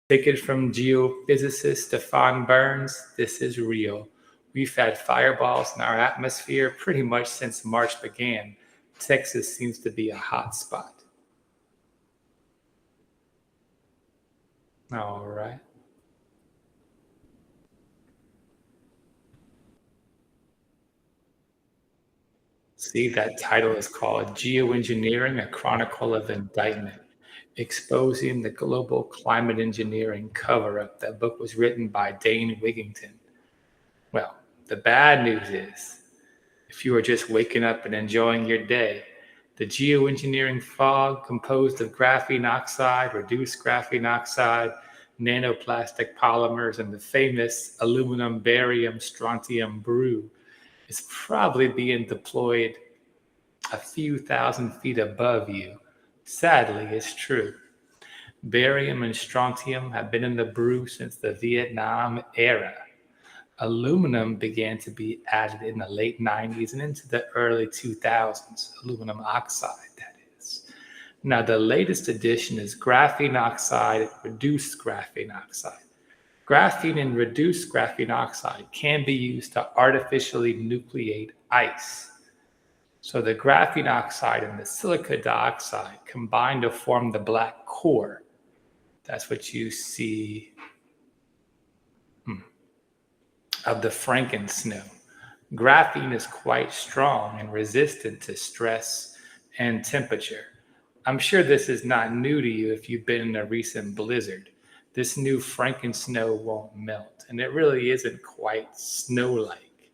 Take it from geophysicist Stefan Burns, this is real. We've had fireballs in our atmosphere pretty much since March began. Texas seems to be a hot spot. All right. See, that title is called Geoengineering, a Chronicle of Indictment, exposing the global climate engineering cover-up. That book was written by Dane Wigington. Well, the bad news is, if you are just waking up and enjoying your day, the geoengineering fog composed of graphene oxide, reduced graphene oxide, nanoplastic polymers, and the famous aluminum barium strontium brew is probably being deployed a few thousand feet above you. Sadly, it's true. Barium and strontium have been in the brew since the Vietnam era. Aluminum began to be added in the late 90s and into the early 2000s, aluminum oxide, that is. Now, the latest addition is graphene oxide, reduced graphene oxide. Graphene and reduced graphene oxide can be used to artificially nucleate ice. So the graphene oxide and the silica dioxide combine to form the black core. That's what you see of the Frankensnow. Graphene is quite strong and resistant to stress and temperature. I'm sure this is not new to you if you've been in a recent blizzard. This new Frankensnow won't melt, and it really isn't quite snow-like.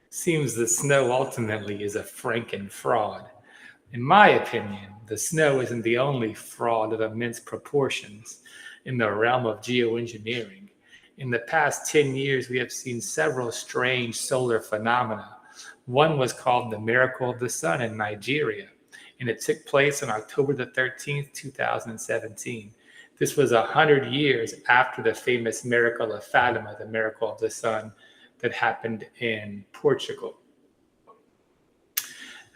Seems the snow ultimately is a Franken fraud. In my opinion, the snow isn't the only fraud of immense proportions in the realm of geoengineering. In the past 10 years, we have seen several strange solar phenomena. One was called the Miracle of the Sun in Nigeria, and it took place on October the 13th, 2017. This was 100 years after the famous miracle of Fatima, the miracle of the sun that happened in Portugal.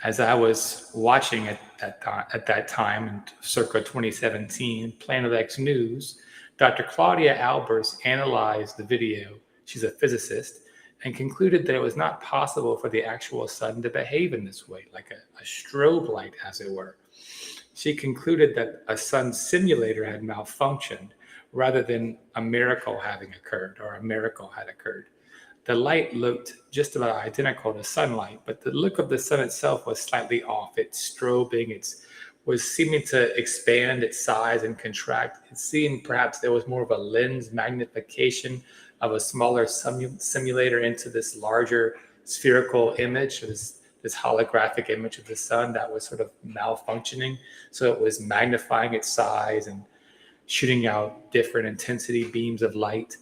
As I was watching at that time, in circa 2017, Planet X News, Dr. Claudia Albers analyzed the video. She's a physicist, and concluded that it was not possible for the actual sun to behave in this way, like a strobe light, as it were. She concluded that a sun simulator had malfunctioned rather than a miracle having occurred, or a miracle had occurred. The light looked just about identical to sunlight, but the look of the sun itself was slightly off. Its strobing, was seeming to expand its size and contract. It seemed perhaps there was more of a lens magnification of a smaller simulator into this larger spherical image, or this holographic image of the sun that was sort of malfunctioning. So it was magnifying its size and shooting out different intensity beams of light.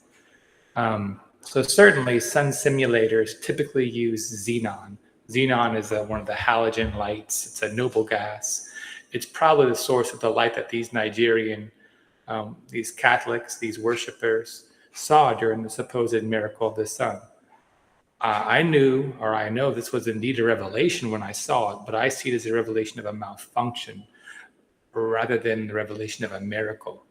So certainly sun simulators typically use xenon. Xenon is one of the halogen lights. It's a noble gas. It's probably the source of the light that these Nigerian, these Catholics, these worshipers saw during the supposed miracle of the sun. I know this was indeed a revelation when I saw it, but I see it as a revelation of a malfunction rather than the revelation of a miracle.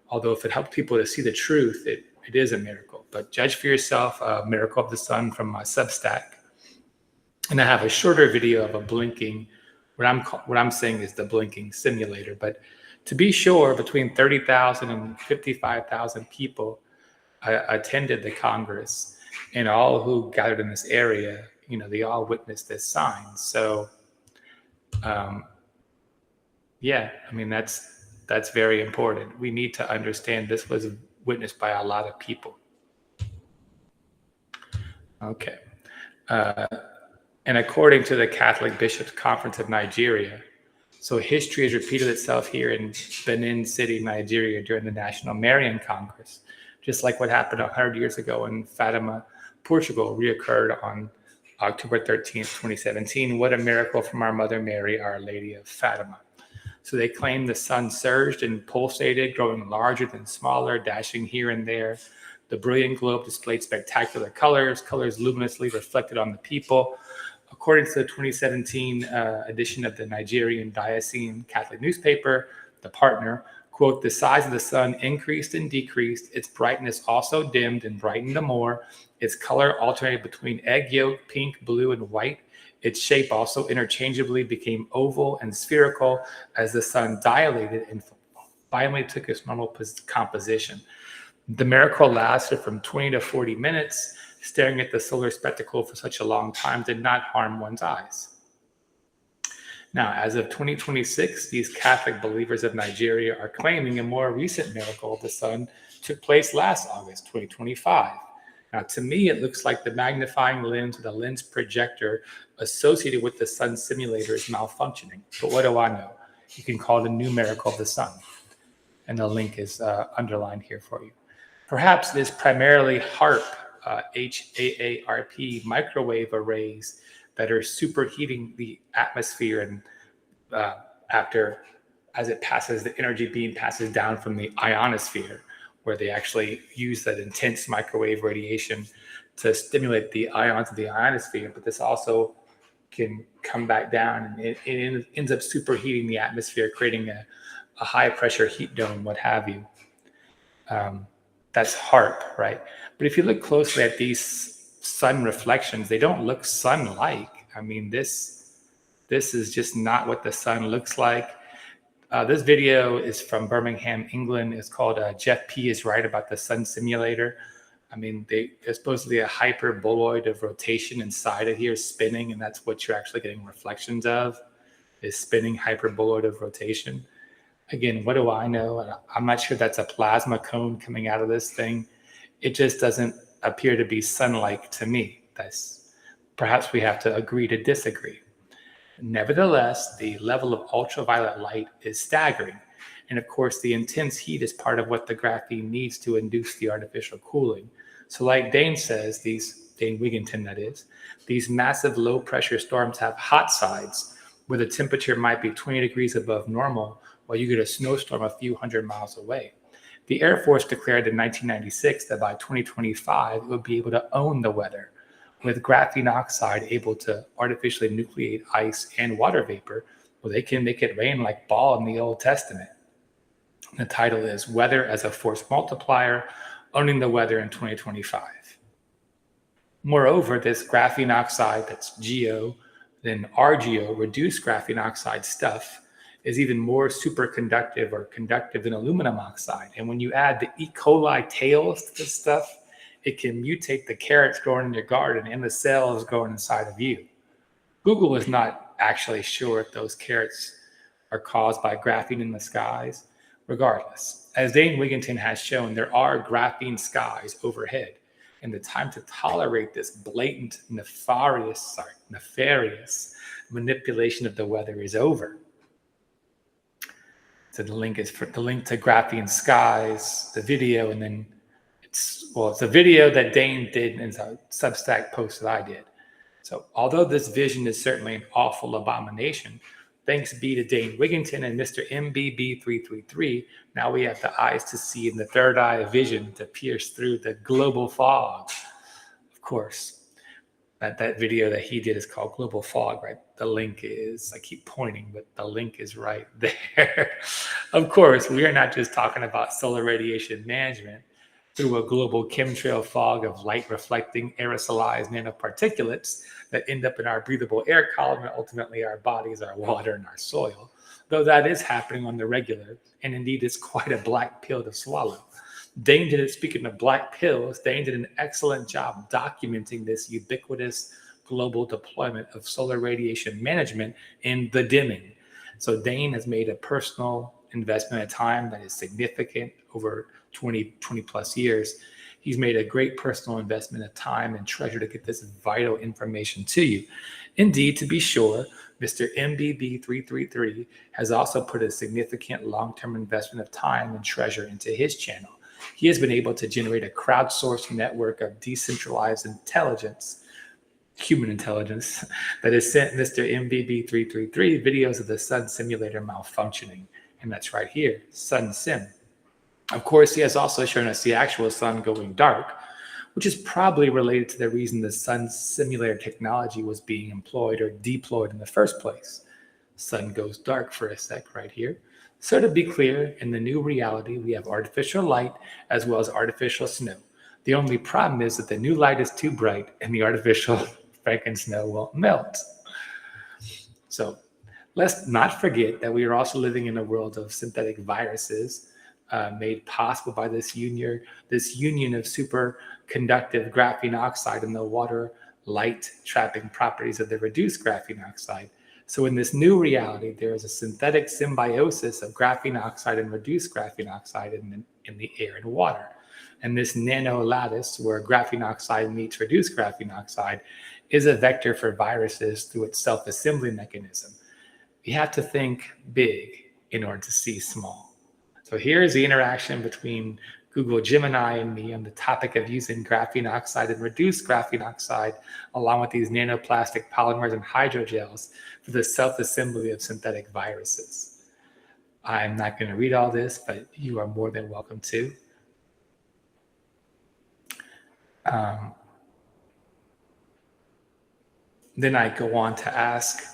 Although if it helps people to see the truth, it is a miracle. But judge for yourself, a miracle of the sun from my substack. And I have a shorter video of a blinking, what I'm saying is the blinking simulator. But to be sure, between 30,000 and 55,000 people attended the Congress. And all who gathered in this area, they all witnessed this sign. So, that's very important. We need to understand this was witnessed by a lot of people. Okay. And according to the Catholic Bishops' Conference of Nigeria, so history has repeated itself here in Benin City, Nigeria, during the National Marian Congress, just like what happened 100 years ago in Fatima, Portugal, reoccurred on October 13th, 2017. What a miracle from our Mother Mary, Our Lady of Fatima. So they claim the sun surged and pulsated, growing larger than smaller, dashing here and there. The brilliant globe displayed spectacular colors luminously reflected on the people. According to the 2017 edition of the Nigerian Diocesan Catholic newspaper, The Partner, Quote, the size of the sun increased and decreased. Its brightness also dimmed and brightened the more. Its color alternated between egg yolk, pink, blue, and white. Its shape also interchangeably became oval and spherical as the sun dilated and finally took its normal composition. The miracle lasted from 20 to 40 minutes. Staring at the solar spectacle for such a long time did not harm one's eyes. Now, as of 2026, these Catholic believers of Nigeria are claiming a more recent miracle of the sun took place last August, 2025. Now, to me, it looks like the magnifying lens or the lens projector associated with the sun simulator is malfunctioning. But what do I know? You can call it a new miracle of the sun. And the link is underlined here for you. Perhaps it is primarily HAARP, HAARP microwave arrays that are superheating the atmosphere, and as it passes, the energy beam passes down from the ionosphere, where they actually use that intense microwave radiation to stimulate the ions of the ionosphere. But this also can come back down, and it ends up superheating the atmosphere, creating a high pressure heat dome, what have you. That's HAARP, right? But if you look closely at these sun reflections, they don't look sun-like. I mean, this is just not what the sun looks like. This video is from Birmingham, England. It's called Jeff P. is Right About the Sun Simulator. I mean, there's supposedly a hyperboloid of rotation inside of here spinning, and that's what you're actually getting reflections of, is spinning hyperboloid of rotation. Again, what do I know? I'm not sure that's a plasma cone coming out of this thing. It just doesn't appear to be sun-like to me. Perhaps we have to agree to disagree. Nevertheless, the level of ultraviolet light is staggering. And of course, the intense heat is part of what the graphene needs to induce the artificial cooling. So like Dane says, Dane Wigington that is, these massive low pressure storms have hot sides where the temperature might be 20 degrees above normal, while you get a snowstorm a few hundred miles away. The Air Force declared in 1996 that by 2025, it would be able to own the weather, with graphene oxide able to artificially nucleate ice and water vapor, where they can make it rain like Baal in the Old Testament. The title is Weather as a Force Multiplier, Owning the Weather in 2025. Moreover, this graphene oxide, that's GO, then RGO, reduced graphene oxide stuff, is even more superconductive or conductive than aluminum oxide. And when you add the E. coli tails to this stuff, it can mutate the carrots growing in your garden and the cells growing inside of you. Google is not actually sure if those carrots are caused by graphene in the skies. Regardless, as Dane Wigington has shown, there are graphene skies overhead, and the time to tolerate this blatant, nefarious manipulation of the weather is over. So the link is for the link to graphene skies, the video, and then it's a video that Dane did in a substack post that I did. So although this vision is certainly an awful abomination, thanks be to Dane Wigington and Mr. MBB333, now we have the eyes to see and the third eye of vision to pierce through the global fog. Of course, that video that he did is called Global Fog, right? The link is, I keep pointing, but the link is right there. Of course, we are not just talking about solar radiation management through a global chemtrail fog of light reflecting aerosolized nanoparticulates that end up in our breathable air column and ultimately our bodies, our water, and our soil. Though that is happening on the regular, and indeed it's quite a black pill to swallow. Dane did it, speaking of black pills, Dane did an excellent job documenting this ubiquitous global deployment of solar radiation management in the dimming. So Dane has made a personal investment of time that is significant over 20 plus years. He's made a great personal investment of time and treasure to get this vital information to you. Indeed, to be sure, Mr. MBB333 has also put a significant long-term investment of time and treasure into his channel. He has been able to generate a crowdsourced network of decentralized intelligence, human intelligence, that has sent Mr. MBB333 videos of the sun simulator malfunctioning. And that's right here, Sun Sim. Of course, he has also shown us the actual sun going dark, which is probably related to the reason the sun simulator technology was being employed or deployed in the first place. Sun goes dark for a sec right here. So to be clear, in the new reality, we have artificial light as well as artificial snow. The only problem is that the new light is too bright and the artificial Franken snow won't melt. So let's not forget that we are also living in a world of synthetic viruses made possible by this union of superconductive graphene oxide and the water light trapping properties of the reduced graphene oxide. So in this new reality, there is a synthetic symbiosis of graphene oxide and reduced graphene oxide in the air and water. And this nano lattice, where graphene oxide meets reduced graphene oxide, is a vector for viruses through its self-assembly mechanism. You have to think big in order to see small. So here's the interaction between Google Gemini and me on the topic of using graphene oxide and reduced graphene oxide, along with these nanoplastic polymers and hydrogels for the self-assembly of synthetic viruses. I'm not going to read all this, but you are more than welcome to. Then I go on to ask,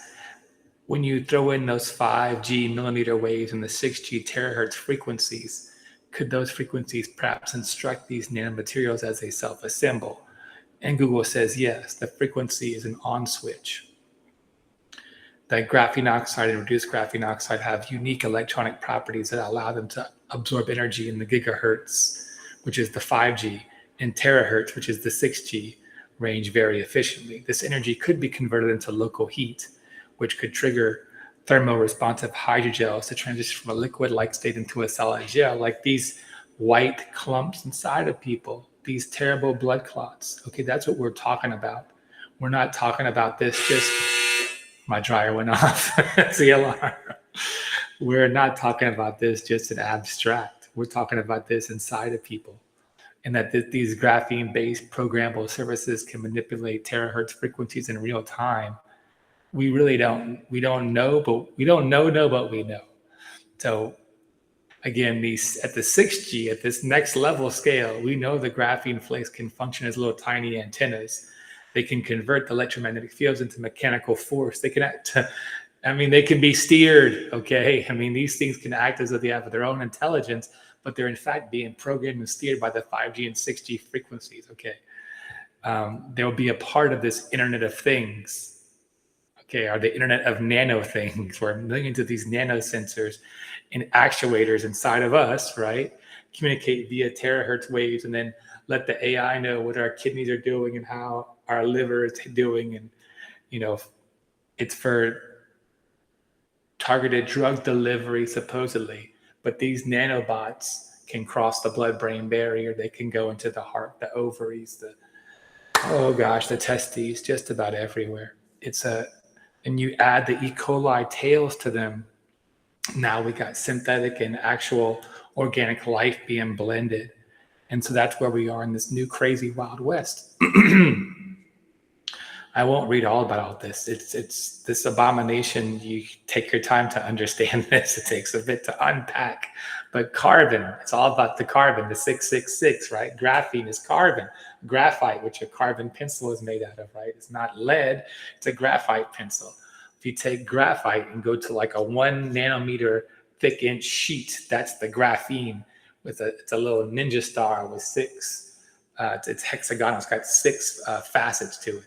when you throw in those 5G millimeter waves and the 6G terahertz frequencies, could those frequencies perhaps instruct these nanomaterials as they self-assemble? And Google says, yes, the frequency is an on switch. That graphene oxide and reduced graphene oxide have unique electronic properties that allow them to absorb energy in the gigahertz, which is the 5G, and terahertz, which is the 6G, range very efficiently. This energy could be converted into local heat, which could trigger thermoresponsive hydrogels to transition from a liquid-like state into a solid gel, like these white clumps inside of people, these terrible blood clots. Okay, that's what we're talking about. We're not talking about this just, my dryer went off, that's the alarm. We're not talking about this just in abstract. We're talking about this inside of people. And that these graphene-based programmable services can manipulate terahertz frequencies in real time. We really don't know, but we know. So again, at the 6G, at this next level scale, we know the graphene flakes can function as little tiny antennas. They can convert the electromagnetic fields into mechanical force. They can they can be steered, okay? These things can act as though they have their own intelligence, but they're in fact being programmed and steered by the 5G and 6G frequencies, okay? They'll be a part of this Internet of Things, okay, or the Internet of Nano Things, where millions of these nanosensors and actuators inside of us, right, communicate via terahertz waves and then let the AI know what our kidneys are doing and how our liver is doing. And, it's for targeted drug delivery, supposedly. But these nanobots can cross the blood-brain barrier. They can go into the heart, the ovaries, the testes, just about everywhere. And you add the E. coli tails to them. Now we got synthetic and actual organic life being blended. And so that's where we are in this new crazy Wild West. I won't read all about all this. It's this abomination. You take your time to understand this. It takes a bit to unpack. But carbon, it's all about the carbon, the 666, right? Graphene is carbon. Graphite, which a carbon pencil is made out of, right? It's not lead, it's a graphite pencil. If you take graphite and go to like a 1 nanometer thick inch sheet, that's the graphene. It's a little ninja star with 6, it's hexagonal, it's got 6 facets to it.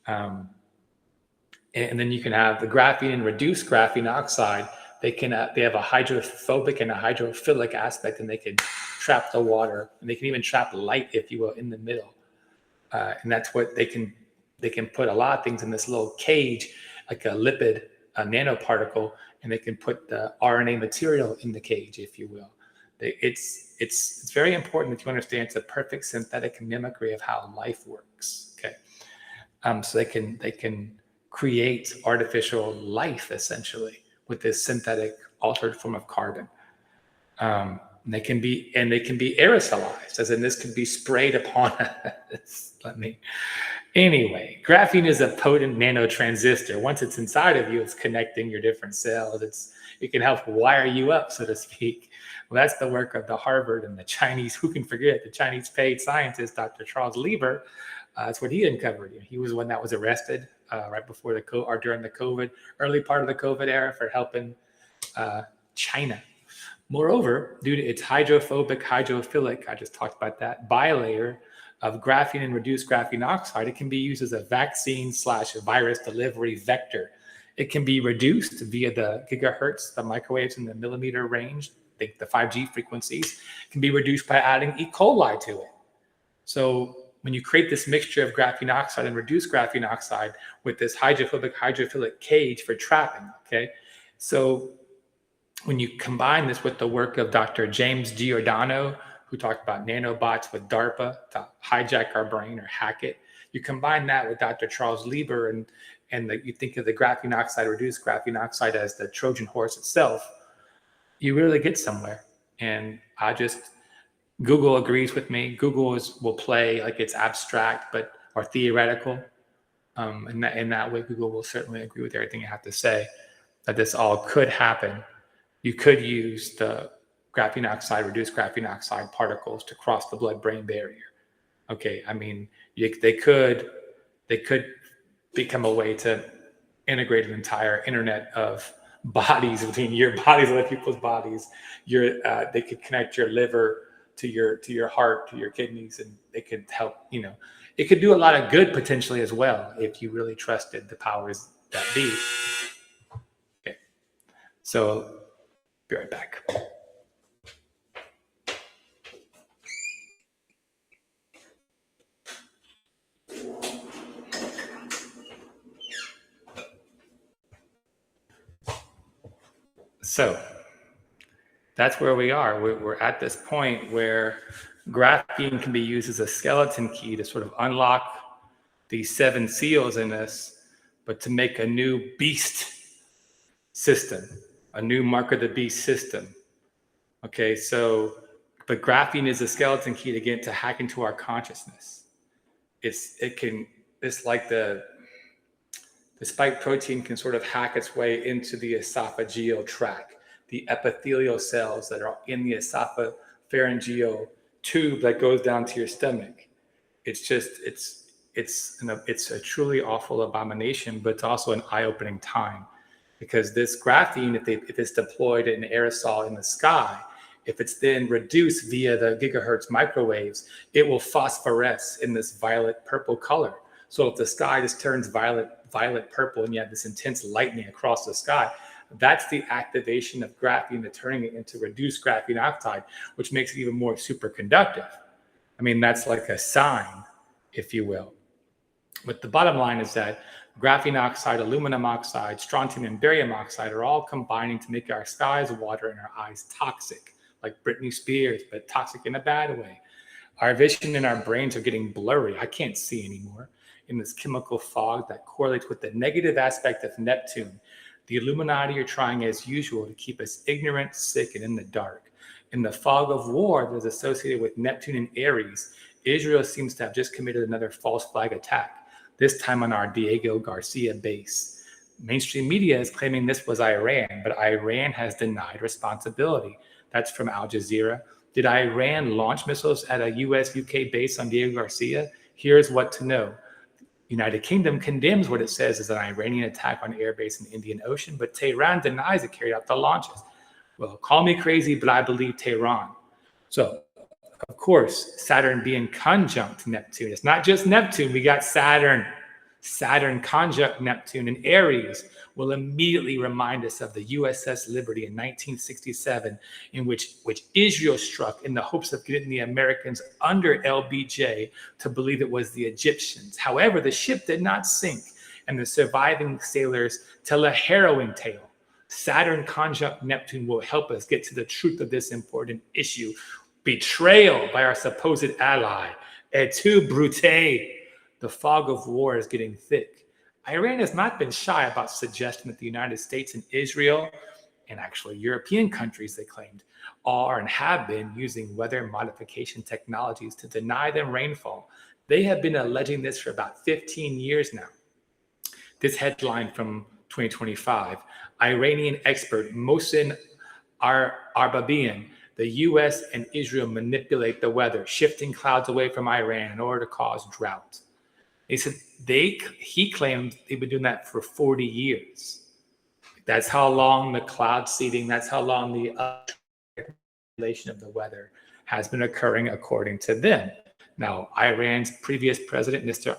And then you can have the graphene and reduced graphene oxide. They have a hydrophobic and a hydrophilic aspect, and they can trap the water, and they can even trap light, if you will, in the middle. And that's what they can put a lot of things in this little cage, like a lipid, a nanoparticle, and they can put the RNA material in the cage, if you will. It's very important that you understand it's a perfect synthetic mimicry of how life works. Okay, so they can create artificial life essentially with this synthetic altered form of carbon. And they can be aerosolized, as in this can be sprayed upon us. Anyway, graphene is a potent nanotransistor. Once it's inside of you, it's connecting your different cells. It can help wire you up, so to speak. Well, that's the work of the Harvard and the Chinese, who can forget, the Chinese paid scientist, Dr. Charles Lieber. That's what he uncovered. He was one that was arrested right before during the COVID, early part of the COVID era, for helping China. Moreover, due to its hydrophilic, I just talked about that, bilayer of graphene and reduced graphene oxide, it can be used as a vaccine/virus delivery vector. It can be reduced via the gigahertz, the microwaves in the millimeter range, think the 5G frequencies, can be reduced by adding E. coli to it. So when you create this mixture of graphene oxide and reduced graphene oxide with this hydrophilic cage for trapping, okay? So when you combine this with the work of Dr. James Giordano, who talked about nanobots with DARPA to hijack our brain or hack it, you combine that with Dr. Charles Lieber and you think of the graphene oxide, reduced graphene oxide as the Trojan horse itself, you really get somewhere. And Google agrees with me. Google will play like it's abstract or theoretical. In that way, Google will certainly agree with everything you have to say, that this all could happen. You could use the graphene oxide, reduced graphene oxide particles to cross the blood-brain barrier. Okay, I mean, they could become a way to integrate an entire internet of bodies between your bodies and other people's bodies. They could connect your liver to your heart, to your kidneys, and they could help. It could do a lot of good potentially as well if you really trusted the powers that be. Okay, so be right back. So that's where we are. We're at this point where graphene can be used as a skeleton key to sort of unlock these 7 seals in us, but to make a new beast system, a new mark of the beast system. Okay, but graphene is a skeleton key to get to hack into our consciousness. It's like the spike protein can sort of hack its way into the esophageal tract, the epithelial cells that are in the esophageal tube that goes down to your stomach. It's a truly awful abomination, but it's also an eye-opening time, because this graphene, if it's deployed in aerosol in the sky, if it's then reduced via the gigahertz microwaves, it will phosphoresce in this violet purple color. So if the sky just turns violet purple and you have this intense lightning across the sky, that's the activation of graphene to turning it into reduced graphene oxide, which makes it even more superconductive. I mean, that's like a sign, if you will. But the bottom line is that graphene oxide, aluminum oxide, strontium, and barium oxide are all combining to make our skies water and our eyes toxic, like Britney Spears, but toxic in a bad way. Our vision and our brains are getting blurry. I can't see anymore in this chemical fog that correlates with the negative aspect of Neptune. The Illuminati are trying as usual to keep us ignorant, sick, and in the dark. In the fog of war that is associated with Neptune and Aries, Israel seems to have just committed another false flag attack, this time on our Diego Garcia base. Mainstream media is claiming this was Iran, but Iran has denied responsibility. That's from Al Jazeera. Did Iran launch missiles at a US-UK base on Diego Garcia? Here's what to know. United Kingdom condemns what it says is an Iranian attack on airbase in the Indian Ocean, but Tehran denies it carried out the launches. Well, call me crazy, but I believe Tehran. So, of course, Saturn being conjunct Neptune. It's not just Neptune. We got Saturn. Saturn conjunct Neptune in Aries will immediately remind us of the USS Liberty in 1967, in which Israel struck in the hopes of getting the Americans under LBJ to believe it was the Egyptians. However, the ship did not sink, and the surviving sailors tell a harrowing tale. Saturn conjunct Neptune will help us get to the truth of this important issue. Betrayal by our supposed ally. Et tu, Brute. The fog of war is getting thick. Iran has not been shy about suggesting that the United States and Israel, and actually European countries, they claimed, are and have been using weather modification technologies to deny them rainfall. They have been alleging this for about 15 years now. This headline from 2025, Iranian expert Mohsen Arbabian, the U.S. and Israel manipulate the weather, shifting clouds away from Iran in order to cause drought. They said he claimed they've been doing that for 40 years. That's how long the cloud seeding, that's how long the manipulation of the weather has been occurring according to them. Now, Iran's previous president, Mr.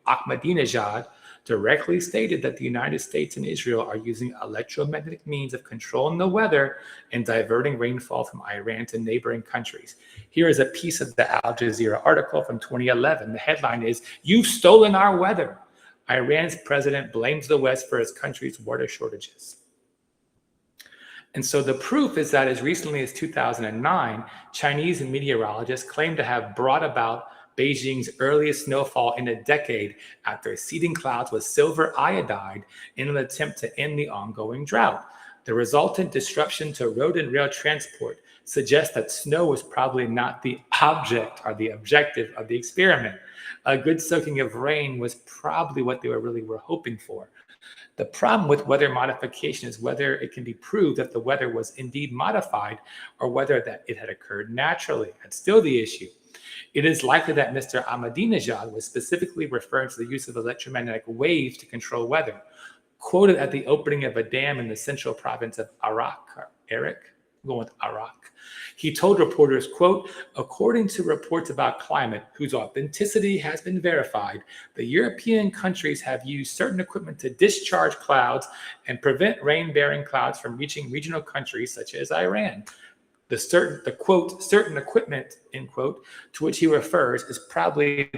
Ahmadinejad, directly stated that the United States and Israel are using electromagnetic means of controlling the weather and diverting rainfall from Iran to neighboring countries. Here is a piece of the Al Jazeera article from 2011. The headline is, "You've stolen our weather. Iran's president blames the West for his country's water shortages." And so the proof is that as recently as 2009, Chinese meteorologists claim to have brought about Beijing's earliest snowfall in a decade after seeding clouds with silver iodide in an attempt to end the ongoing drought. The resultant disruption to road and rail transport suggests that snow was probably not the object or the objective of the experiment. A good soaking of rain was probably what they really were hoping for. The problem with weather modification is whether it can be proved that the weather was indeed modified or whether that it had occurred naturally. That's still the issue. It is likely that Mr. Ahmadinejad was specifically referring to the use of electromagnetic waves to control weather. Quoted at the opening of a dam in the central province of Iraq, he told reporters, quote, "According to reports about climate whose authenticity has been verified, the European countries have used certain equipment to discharge clouds and prevent rain-bearing clouds from reaching regional countries such as Iran. The quote, certain equipment, end quote, to which he refers is probably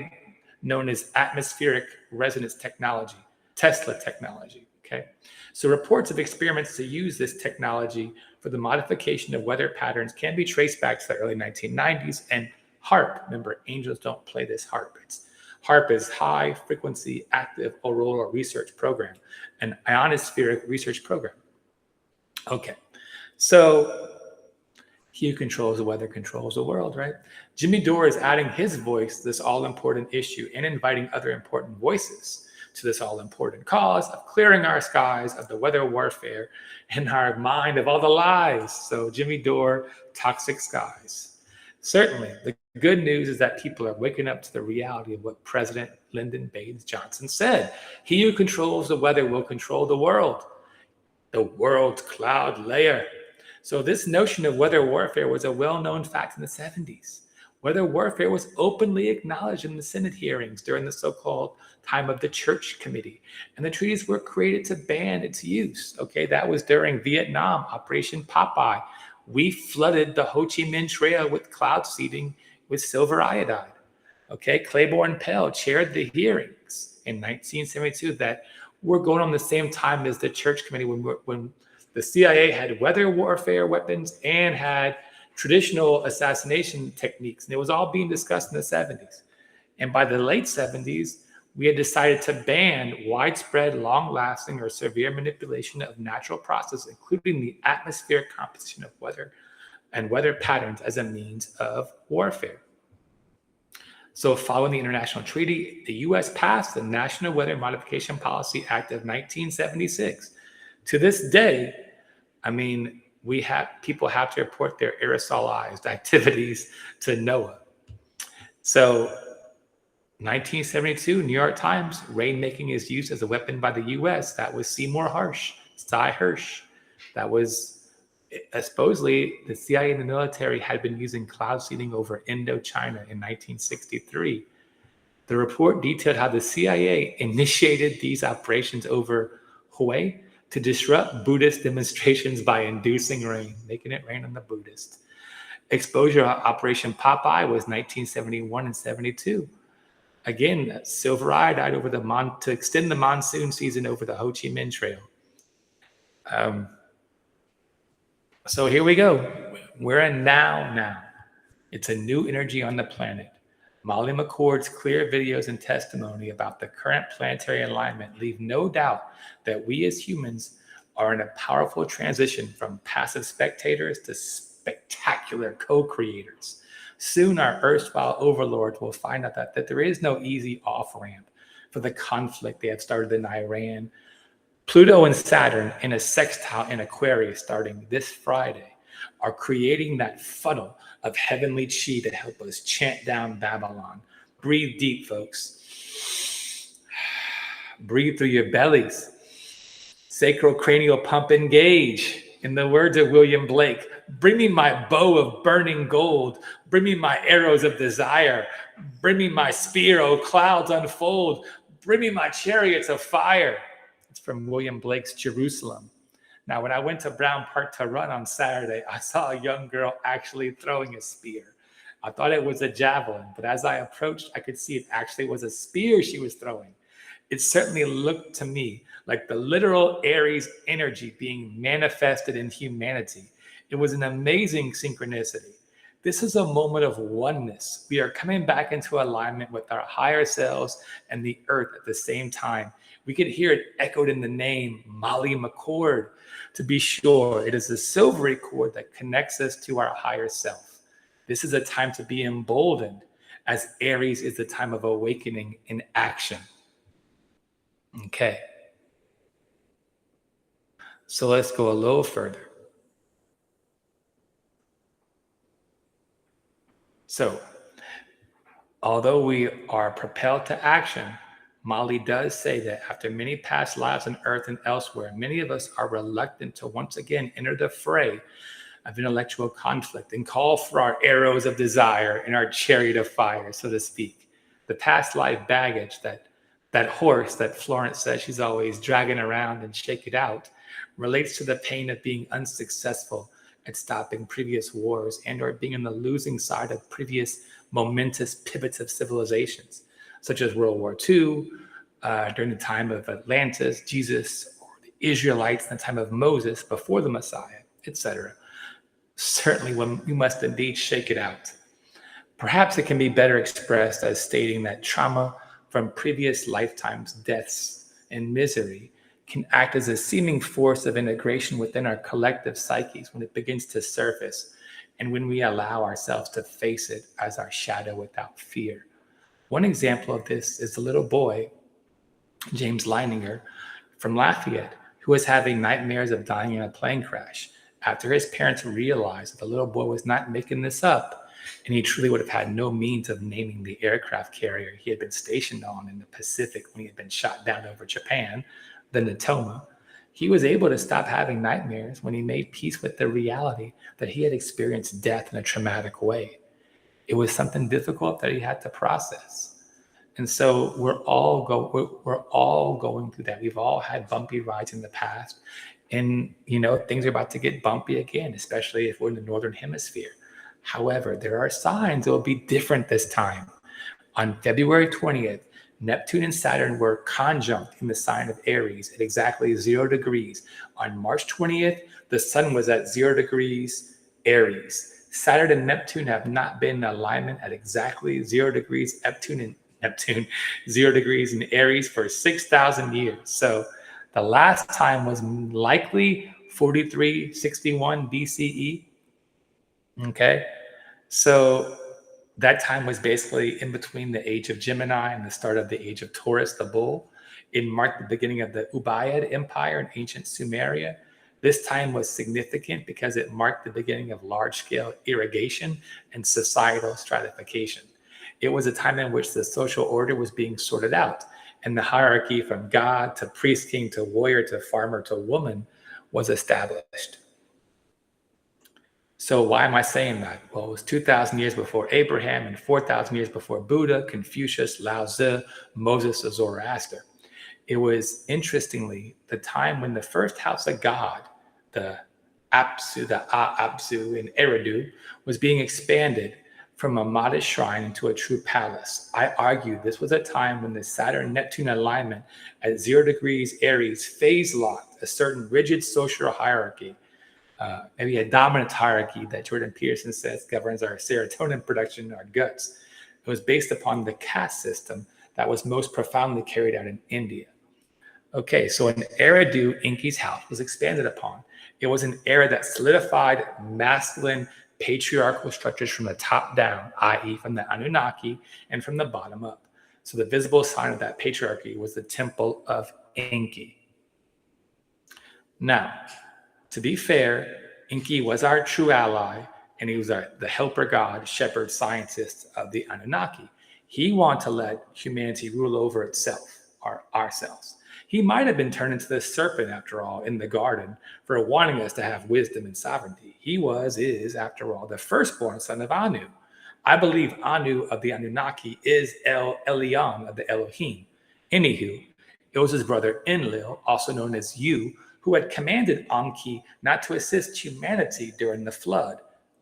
known as atmospheric resonance technology, Tesla technology." Okay, so reports of experiments to use this technology for the modification of weather patterns can be traced back to the early 1990s. And HARP, remember, angels don't play this harp. HARP is High Frequency Active Auroral Research Program, an ionospheric research program. Okay, so he who controls the weather controls the world, right? Jimmy Dore is adding his voice to this all-important issue and inviting other important voices to this all-important cause of clearing our skies of the weather warfare and our mind of all the lies. So Jimmy Dore, toxic skies. Certainly, the good news is that people are waking up to the reality of what President Lyndon Baines Johnson said. He who controls the weather will control the world. The world's cloud layer. So this notion of weather warfare was a well-known fact in the 70s. Weather warfare was openly acknowledged in the Senate hearings during the so-called time of the Church Committee. And the treaties were created to ban its use. Okay, that was during Vietnam, Operation Popeye. We flooded the Ho Chi Minh Trail with cloud seeding with silver iodide. Okay, Claiborne Pell chaired the hearings in 1972 that were going on the same time as the Church Committee when the CIA had weather warfare weapons and had traditional assassination techniques. And it was all being discussed in the 70s. And by the late 70s, we had decided to ban widespread, long-lasting, or severe manipulation of natural processes, including the atmospheric composition of weather and weather patterns as a means of warfare. So following the international treaty, the U.S. passed the National Weather Modification Policy Act of 1976. To this day, I mean, people have to report their aerosolized activities to NOAA. So 1972, New York Times, rainmaking is used as a weapon by the U.S. That was Seymour Cy Hirsch. That was supposedly the CIA and the military had been using cloud seeding over Indochina in 1963. The report detailed how the CIA initiated these operations over Hue to disrupt Buddhist demonstrations by inducing rain, making it rain on the Buddhists. Exposure Operation Popeye was 1971 and 72. Again, silver iodide over to extend the monsoon season over the Ho Chi Minh Trail. So here we go. We're in now. It's a new energy on the planet. Molly McCord's clear videos and testimony about the current planetary alignment leave no doubt that we as humans are in a powerful transition from passive spectators to spectacular co-creators. Soon our erstwhile overlords will find out that there is no easy off-ramp for the conflict they have started in Iran. Pluto and Saturn in a sextile in Aquarius starting this Friday are creating that funnel of heavenly chi to help us chant down Babylon. Breathe deep, folks. Breathe through your bellies. Sacrocranial pump engage. In the words of William Blake, bring me my bow of burning gold. Bring me my arrows of desire. Bring me my spear, O clouds unfold. Bring me my chariots of fire. It's from William Blake's Jerusalem. Now, when I went to Brown Park to run on Saturday, I saw a young girl actually throwing a spear. I thought it was a javelin, but as I approached, I could see it actually was a spear she was throwing. It certainly looked to me like the literal Aries energy being manifested in humanity. It was an amazing synchronicity. This is a moment of oneness. We are coming back into alignment with our higher selves and the earth at the same time. We could hear it echoed in the name Mali McCord. To be sure, it is the silvery cord that connects us to our higher self. This is a time to be emboldened, as Aries is the time of awakening in action. Okay. So let's go a little further. So, although we are propelled to action, Mali does say that after many past lives on Earth and elsewhere, many of us are reluctant to once again enter the fray of intellectual conflict and call for our arrows of desire and our chariot of fire, so to speak. The past life baggage, that horse that Florence says she's always dragging around and shake it out, relates to the pain of being unsuccessful at stopping previous wars and or being on the losing side of previous momentous pivots of civilizations, such as World War II, during the time of Atlantis, Jesus, or the Israelites in the time of Moses before the Messiah, etc. Certainly, we must indeed shake it out. Perhaps it can be better expressed as stating that trauma from previous lifetimes, deaths, and misery can act as a seeming force of integration within our collective psyches when it begins to surface and when we allow ourselves to face it as our shadow without fear. One example of this is the little boy, James Leininger, from Lafayette, who was having nightmares of dying in a plane crash after his parents realized that the little boy was not making this up, and he truly would have had no means of naming the aircraft carrier he had been stationed on in the Pacific when he had been shot down over Japan, the Natoma. He was able to stop having nightmares when he made peace with the reality that he had experienced death in a traumatic way. It was something difficult that he had to process. And so we're all going through that. We've all had bumpy rides in the past. And, things are about to get bumpy again, especially if we're in the Northern Hemisphere. However, there are signs it will be different this time. On February 20th, Neptune and Saturn were conjunct in the sign of Aries at exactly 0 degrees. On March 20th, the sun was at 0 degrees Aries. Saturn and Neptune have not been in alignment at exactly 0 degrees Neptune, 0 degrees in Aries for 6,000 years. So the last time was likely 4361 BCE. Okay, so that time was basically in between the age of Gemini and the start of the age of Taurus, the bull. It marked the beginning of the Ubaid Empire in ancient Sumeria. This time was significant because it marked the beginning of large-scale irrigation and societal stratification. It was a time in which the social order was being sorted out, and the hierarchy from god to priest, king to warrior to farmer to woman was established. So why am I saying that? Well, it was 2,000 years before Abraham and 4,000 years before Buddha, Confucius, Lao Tzu, Moses, or Zoroaster. It was, interestingly, the time when the first house of God, the Apsu, the Apsu in Eridu, was being expanded from a modest shrine into a true palace. I argue this was a time when the Saturn-Neptune alignment at 0 degrees Aries phase-locked a certain rigid social hierarchy, maybe a dominant hierarchy that Jordan Peterson says governs our serotonin production in our guts. It was based upon the caste system that was most profoundly carried out in India. Okay, so an Eridu, Enki's house, was expanded upon. It was an era that solidified masculine patriarchal structures from the top down, i.e. from the Anunnaki, and from the bottom up. So the visible sign of that patriarchy was the temple of Enki. Now, to be fair, Enki was our true ally, and he was the helper god, shepherd, scientist of the Anunnaki. He wanted to let humanity rule over itself, or ourselves. He might have been turned into the serpent, after all, in the garden for wanting us to have wisdom and sovereignty. He is, after all, the firstborn son of Anu. I believe Anu of the Anunnaki is El Elyon of the Elohim. Anywho, it was his brother Enlil, also known as Yu, who had commanded Anki not to assist humanity during the flood.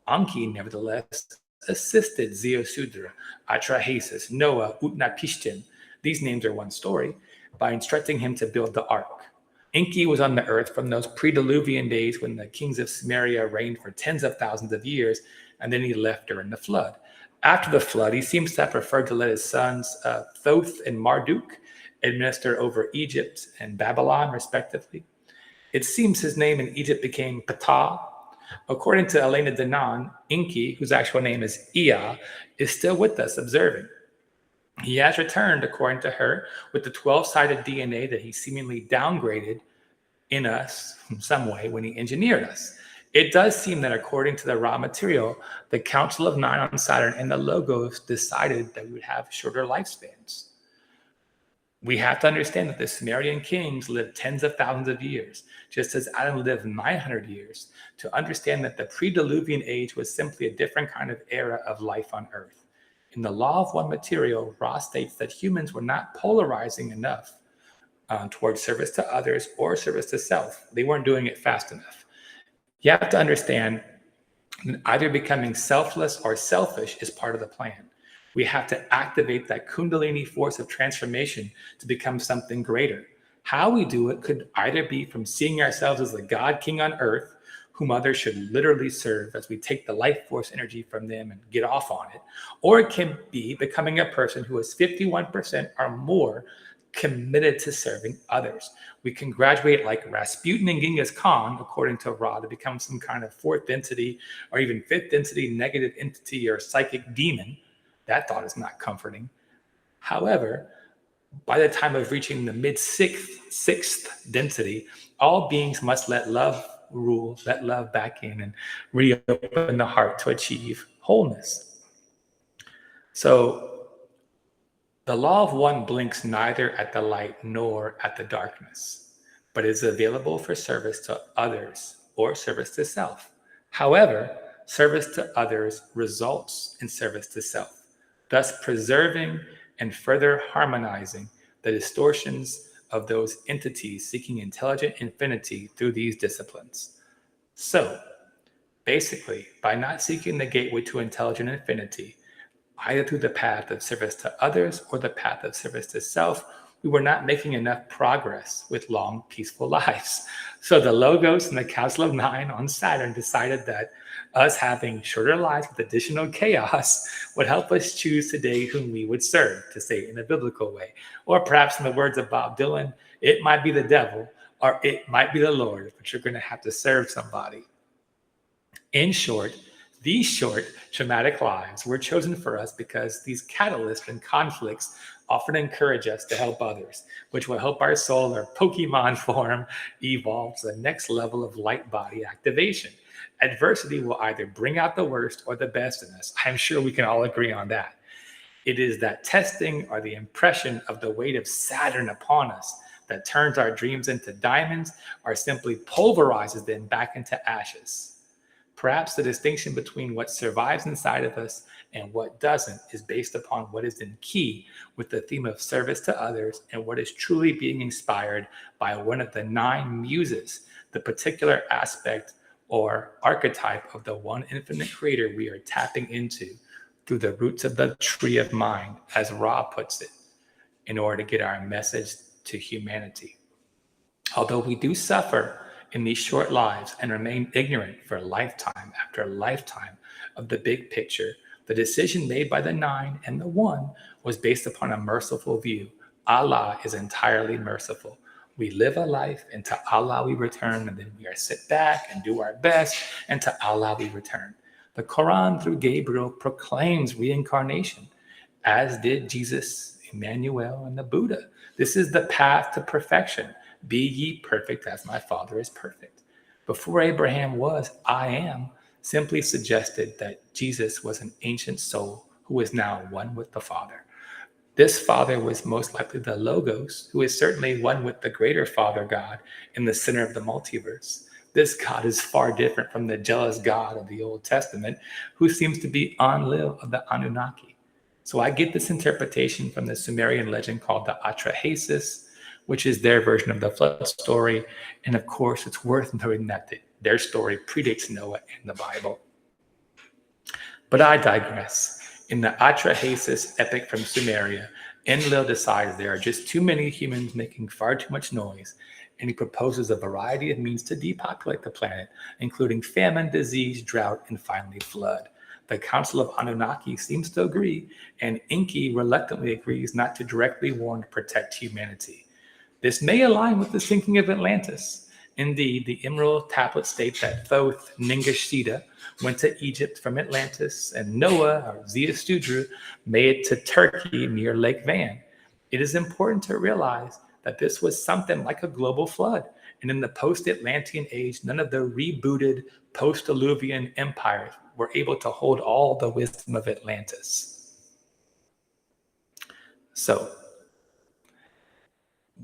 Anki, nevertheless, assisted Zeusudra, Atrahasis, Noah, Utnapishtim, these names are one story, by instructing him to build the ark. Enki was on the earth from those pre-Diluvian days when the kings of Sumeria reigned for tens of thousands of years, and then he left during the flood. After the flood, he seems to have preferred to let his sons Thoth and Marduk administer over Egypt and Babylon, respectively. It seems his name in Egypt became Ptah. According to Elena Danan, Enki, whose actual name is Ea, is still with us observing. He has returned, according to her, with the 12-sided DNA that he seemingly downgraded in us in some way when he engineered us. It does seem that according to the raw material, the Council of Nine on Saturn and the Logos decided that we would have shorter lifespans. We have to understand that the Sumerian kings lived tens of thousands of years, just as Adam lived 900 years, to understand that the pre-Diluvian age was simply a different kind of era of life on Earth. In the Law of One Material, Ra states that humans were not polarizing enough towards service to others or service to self. They weren't doing it fast enough. You have to understand that either becoming selfless or selfish is part of the plan. We have to activate that Kundalini force of transformation to become something greater. How we do it could either be from seeing ourselves as the God King on earth, whom others should literally serve as we take the life force energy from them and get off on it, or it can be becoming a person who is 51% or more committed to serving others. We can graduate like Rasputin and Genghis Khan, according to Ra, to become some kind of fourth density or even fifth density negative entity or psychic demon. That thought is not comforting. However, by the time of reaching the mid-sixth density, all beings must let love rule, let love back in, and reopen the heart to achieve wholeness. So the law of one blinks neither at the light nor at the darkness, but is available for service to others or service to self. However, service to others results in service to self, thus preserving and further harmonizing the distortions of those entities seeking intelligent infinity through these disciplines. So, basically, by not seeking the gateway to intelligent infinity, either through the path of service to others or the path of service to self, we were not making enough progress with long, peaceful lives. So the Logos and the Council of Nine on Saturn decided that us having shorter lives with additional chaos would help us choose today whom we would serve, to say it in a biblical way. Or perhaps in the words of Bob Dylan, it might be the devil or it might be the Lord, but you're going to have to serve somebody. In short, these short, traumatic lives were chosen for us because these catalysts and conflicts often encourage us to help others, which will help our soul or Pokemon form evolve to the next level of light body activation. Adversity will either bring out the worst or the best in us. I'm sure we can all agree on that. It is that testing or the impression of the weight of Saturn upon us that turns our dreams into diamonds or simply pulverizes them back into ashes. Perhaps the distinction between what survives inside of us and what doesn't is based upon what is in key with the theme of service to others and what is truly being inspired by one of the 9 muses, the particular aspect or archetype of the one infinite creator we are tapping into through the roots of the tree of mind, as Ra puts it, in order to get our message to humanity. Although we do suffer in these short lives and remain ignorant for lifetime after lifetime of the big picture, the decision made by the 9 and the 1 was based upon a merciful view. Allah is entirely merciful. We live a life, and to Allah we return, and then we are sit back and do our best, and to Allah we return. The Quran, through Gabriel, proclaims reincarnation, as did Jesus, Emmanuel, and the Buddha. This is the path to perfection. Be ye perfect as my Father is perfect. Before Abraham was, I am, simply suggested that Jesus was an ancient soul who is now one with the Father. This father was most likely the Logos, who is certainly one with the greater Father God in the center of the multiverse. This God is far different from the jealous God of the Old Testament, who seems to be Enlil of the Anunnaki. So I get this interpretation from the Sumerian legend called the Atrahasis, which is their version of the flood story. And of course, it's worth noting that their story predates Noah and the Bible. But I digress. In the Atrahasis epic from Sumeria, Enlil decides there are just too many humans making far too much noise, and he proposes a variety of means to depopulate the planet, including famine, disease, drought, and finally flood. The Council of Anunnaki seems to agree, and Enki reluctantly agrees not to directly warn to protect humanity. This may align with the sinking of Atlantis. Indeed, the Emerald Tablet states that Thoth Ningishida went to Egypt from Atlantis, and Noah, or Ziastudru, made it to Turkey near Lake Van. It is important to realize that this was something like a global flood, and in the post-Atlantean age, none of the rebooted post-Diluvian empires were able to hold all the wisdom of Atlantis. So,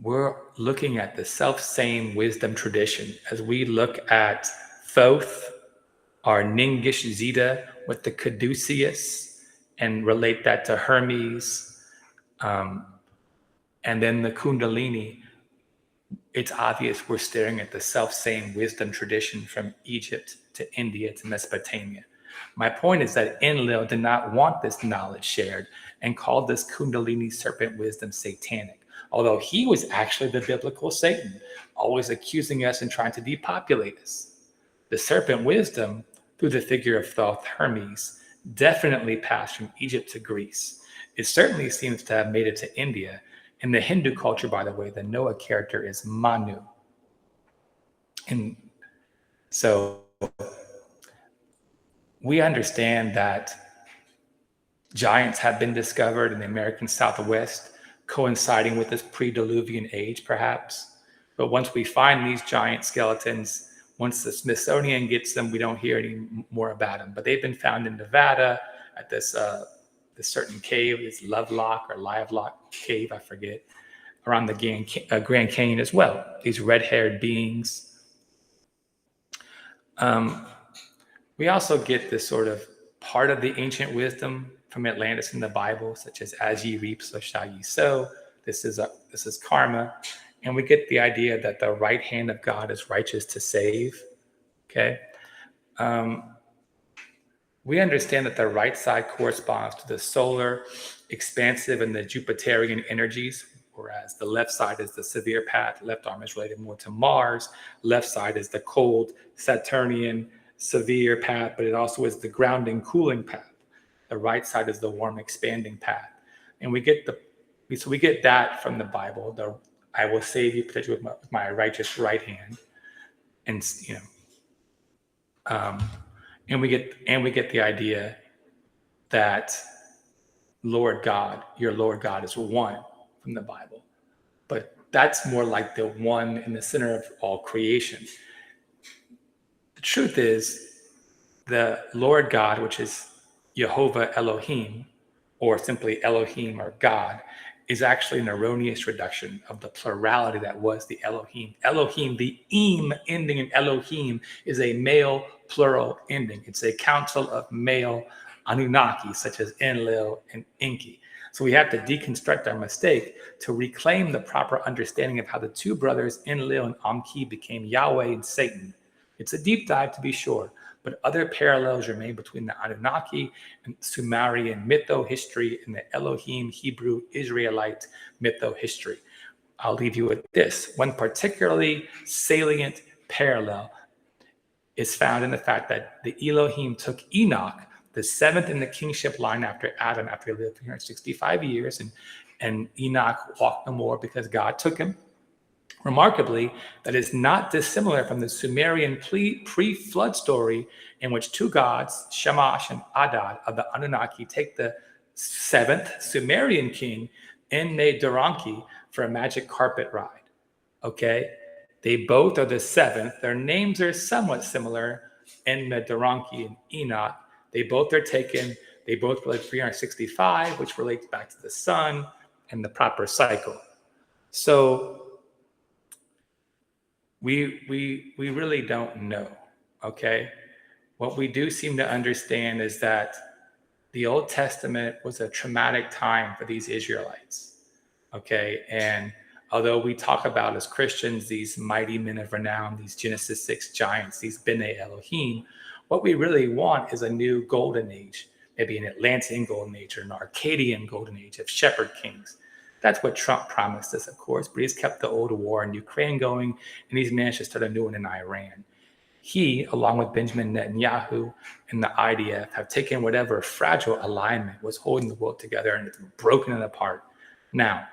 we're looking at the self-same wisdom tradition as we look at Thoth, our Ningish Zeta with the caduceus, and relate that to Hermes, and then the Kundalini. It's obvious we're staring at the self-same wisdom tradition from Egypt to India to Mesopotamia. My point is that Enlil did not want this knowledge shared and called this Kundalini serpent wisdom satanic, although he was actually the biblical Satan, always accusing us and trying to depopulate us. The serpent wisdom, through the figure of Thoth Hermes, definitely passed from Egypt to Greece. It certainly seems to have made it to India. In the Hindu culture, by the way, the Noah character is Manu. And so we understand that giants have been discovered in the American Southwest, coinciding with this pre-Diluvian age, perhaps. But once we find these giant skeletons, once the Smithsonian gets them, we don't hear any more about them. But they've been found in Nevada at this certain cave, this Lovelock or Livelock cave, I forget, around the Grand Canyon as well. These red-haired beings. We also get this sort of part of the ancient wisdom from Atlantis in the Bible, such as ye reap, so shall ye sow. This is karma. And we get the idea that the right hand of God is righteous to save. Okay. We understand that the right side corresponds to the solar, expansive, and the Jupiterian energies, whereas the left side is the severe path. Left arm is related more to Mars. Left side is the cold, Saturnian, severe path, but it also is the grounding, cooling path. The right side is the warm, expanding path. And we get that from the Bible. I will save you, particularly with my righteous right hand. And and we get the idea that Lord God, your Lord God is one from the Bible. But that's more like the one in the center of all creation. The truth is, the Lord God, which is Jehovah Elohim, or simply Elohim or God, is actually an erroneous reduction of the plurality that was the Elohim. Elohim, the im ending in Elohim, is a male plural ending. It's a council of male Anunnaki, such as Enlil and Enki. So we have to deconstruct our mistake to reclaim the proper understanding of how the two brothers, Enlil and Enki, became Yahweh and Satan. It's a deep dive, to be sure, but other parallels remain between the Anunnaki and Sumerian mytho-history and the Elohim Hebrew Israelite mytho-history. I'll leave you with this. One particularly salient parallel is found in the fact that the Elohim took Enoch, the seventh in the kingship line after Adam, after he lived 365 years, and Enoch walked no more because God took him. Remarkably, that is not dissimilar from the Sumerian pre-flood story in which two gods, Shamash and Adad of the Anunnaki, take the seventh Sumerian king, Enme-Daranki, for a magic carpet ride. Okay? They both are the seventh. Their names are somewhat similar, Enme-Daranki and Enoch. They both are taken. They both live 365, which relates back to the sun. and the proper cycle. So we really don't know, okay? What we do seem to understand is that the Old Testament was a traumatic time for these Israelites, okay? And although we talk about as Christians these mighty men of renown, these Genesis 6 giants, these B'nai Elohim, what we really want is a new golden age, maybe an Atlantean golden age or an Arcadian golden age of shepherd kings. That's what Trump promised us, of course, but he's kept the old war in Ukraine going, and he's managed to start a new one in Iran. He, along with Benjamin Netanyahu and the IDF, have taken whatever fragile alignment was holding the world together and it's broken it apart. Now,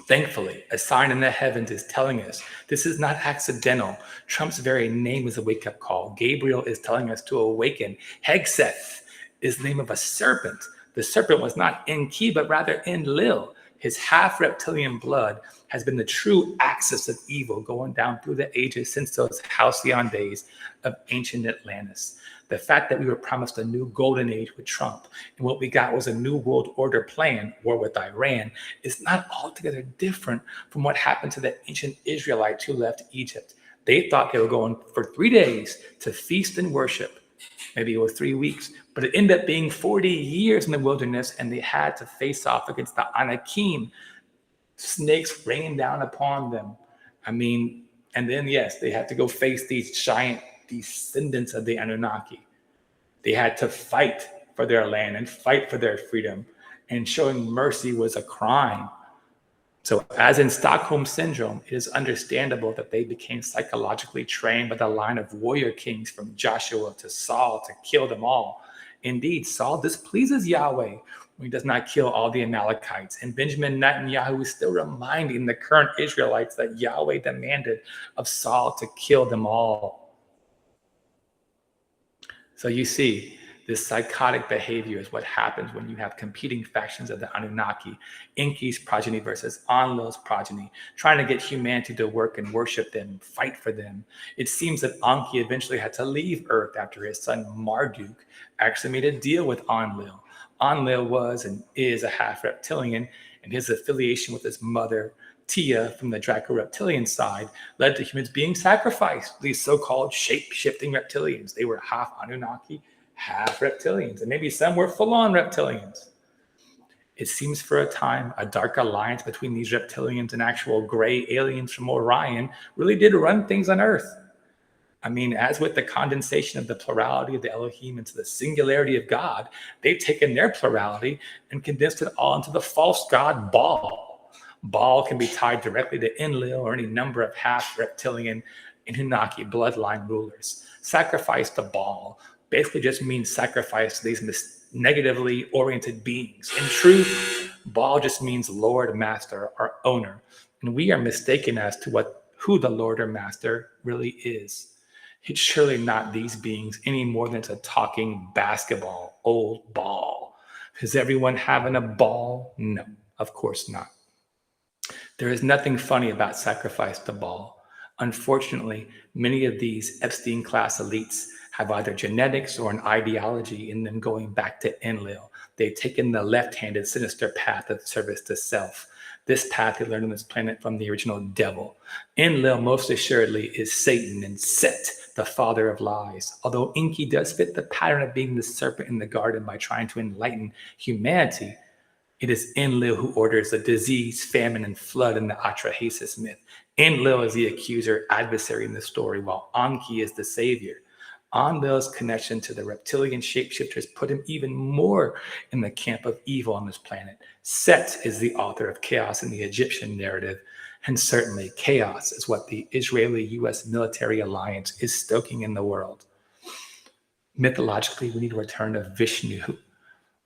thankfully, a sign in the heavens is telling us this is not accidental. Trump's very name is a wake-up call. Gabriel is telling us to awaken. Hegseth is the name of a serpent. The serpent was not Enki, but rather Enlil. His half-reptilian blood has been the true axis of evil going down through the ages since those halcyon days of ancient Atlantis. The fact that we were promised a new golden age with Trump and what we got was a new world order plan, war with Iran, is not altogether different from what happened to the ancient Israelites who left Egypt. They thought they were going for 3 days to feast and worship. Maybe it was 3 weeks, but it ended up being 40 years in the wilderness, and they had to face off against the Anakim, snakes raining down upon them. I mean, and then, yes, they had to go face these giant descendants of the Anunnaki. They had to fight for their land and fight for their freedom, and showing mercy was a crime. So as in Stockholm Syndrome, it is understandable that they became psychologically trained by the line of warrior kings from Joshua to Saul to kill them all. Indeed, Saul displeases Yahweh when he does not kill all the Amalekites. And Benjamin Netanyahu is still reminding the current Israelites that Yahweh demanded of Saul to kill them all. So you see, this psychotic behavior is what happens when you have competing factions of the Anunnaki, Enki's progeny versus Enlil's progeny, trying to get humanity to work and worship them, fight for them. It seems that Enki eventually had to leave Earth after his son Marduk actually made a deal with Enlil. Enlil was and is a half-reptilian, and his affiliation with his mother, Tia, from the Draco-reptilian side, led to humans being sacrificed, these so-called shape-shifting reptilians. They were half Anunnaki, half reptilians, and maybe some were full-on reptilians. It seems for a time a dark alliance between these reptilians and actual gray aliens from Orion really did run things on Earth. I mean, as with the condensation of the plurality of the Elohim into the singularity of God, they've taken their plurality and condensed it all into the false god Baal. Baal can be tied directly to Enlil or any number of half-reptilian Anunnaki bloodline rulers. Sacrifice to Baal basically just means sacrifice to these negatively oriented beings. In truth, Baal just means Lord, Master, or owner. And we are mistaken as to who the Lord or Master really is. It's surely not these beings any more than it's a talking basketball, old ball. Is everyone having a ball? No, of course not. There is nothing funny about sacrifice to Baal. Unfortunately, many of these Epstein-class elites have either genetics or an ideology in them going back to Enlil. They've taken the left-handed sinister path of service to self. This path they learned on this planet from the original devil. Enlil most assuredly is Satan and Set, the father of lies. Although Enki does fit the pattern of being the serpent in the garden by trying to enlighten humanity, it is Enlil who orders the disease, famine, and flood in the Atrahasis myth. Enlil is the accuser, adversary in the story, while Enki is the savior. Enlil's connection to the reptilian shapeshifters put him even more in the camp of evil on this planet. Set is the author of chaos in the Egyptian narrative, and certainly chaos is what the Israeli-US military alliance is stoking in the world. Mythologically, we need to return to Vishnu.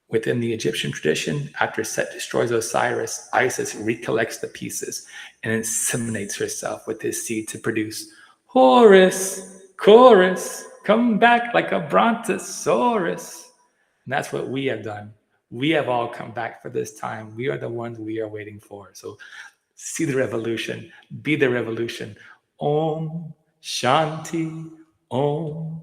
Within the Egyptian tradition, after Set destroys Osiris, Isis recollects the pieces and inseminates herself with his seed to produce Horus, Chorus, come back like a brontosaurus. And that's what we have done. We have all come back for this time. We are the ones we are waiting for. So see the revolution, be the revolution. Om Shanti, Om